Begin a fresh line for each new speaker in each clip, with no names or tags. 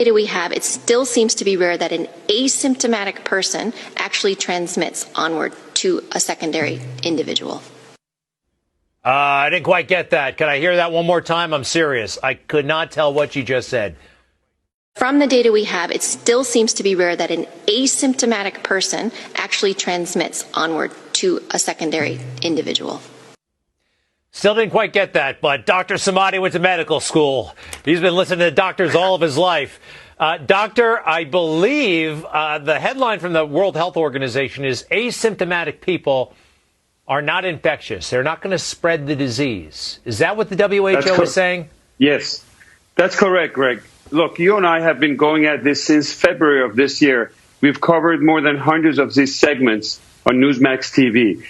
data we have, it still seems to be rare that an asymptomatic person actually transmits onward to a secondary individual.
I didn't quite get that. Can I hear that one more time? I'm serious. I could not tell what you just said.
From the data we have, it still seems to be rare that an asymptomatic person actually transmits onward to a secondary individual.
Still didn't quite get that, but Dr. Samadi went to medical school. He's been listening to doctors all of his life. Doctor, I believe the headline from the World Health Organization is asymptomatic people are not infectious. They're not going to spread the disease. Is that what the WHO is saying?
Yes, that's correct, Greg. Look, you and I have been going at this since February of this year. We've covered more than hundreds of these segments on Newsmax TV.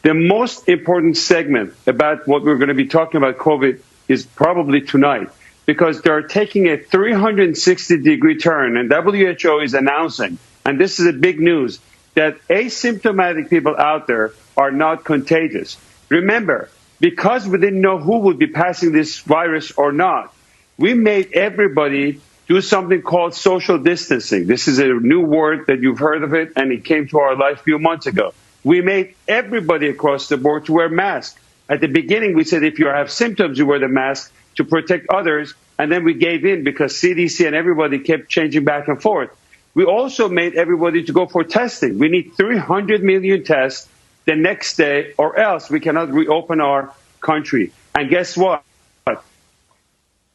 The most important segment about what we're going to be talking about COVID is probably tonight, because they're taking a 360-degree turn, and WHO is announcing, and this is a big news, that asymptomatic people out there are not contagious. Remember, because we didn't know who would be passing this virus or not, we made everybody do something called social distancing. This is a new word that you've heard of it, and it came to our life a few months ago. We made everybody across the board to wear masks. At the beginning, we said if you have symptoms, you wear the mask to protect others, and then we gave in because CDC and everybody kept changing back and forth. We also made everybody to go for testing. We need 300 million tests the next day, or else we cannot reopen our country. And guess what?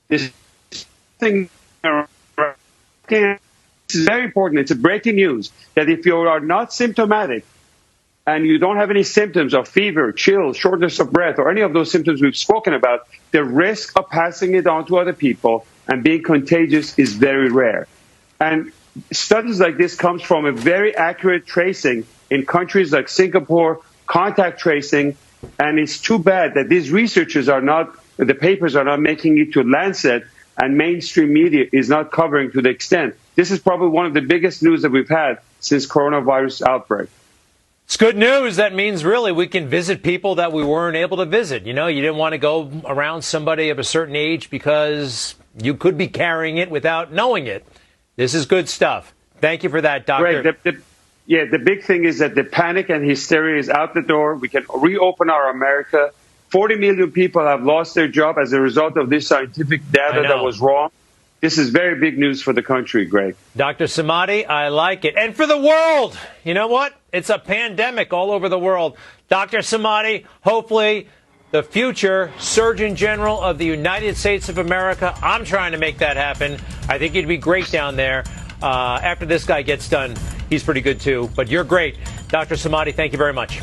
This thing this is very important. It's a breaking news that if you are not symptomatic and you don't have any symptoms of fever, chills, shortness of breath, or any of those symptoms we've spoken about, the risk of passing it on to other people and being contagious is very rare. And studies like this comes from a very accurate tracing in countries like Singapore, contact tracing, and it's too bad that these researchers are not, the papers are not making it to Lancet, and mainstream media is not covering to the extent. This is probably one of the biggest news that we've had since coronavirus outbreak.
It's good news. That means really we can visit people that we weren't able to visit. You know, you didn't want to go around somebody of a certain age because you could be carrying it without knowing it. This is good stuff. Thank you for that, Doctor.
Greg, the big thing is that the panic and hysteria is out the door. We can reopen our America. 40 million people have lost their job as a result of this scientific data that was wrong. This is very big news for the country, Greg.
Dr. Samadi, I like it. And for the world. You know what? It's a pandemic all over the world. Dr. Samadi, hopefully the future Surgeon General of the United States of America. I'm trying to make that happen. I think you'd be great down there. After this guy gets done, he's pretty good too. But you're great. Dr. Samadi, thank you very much.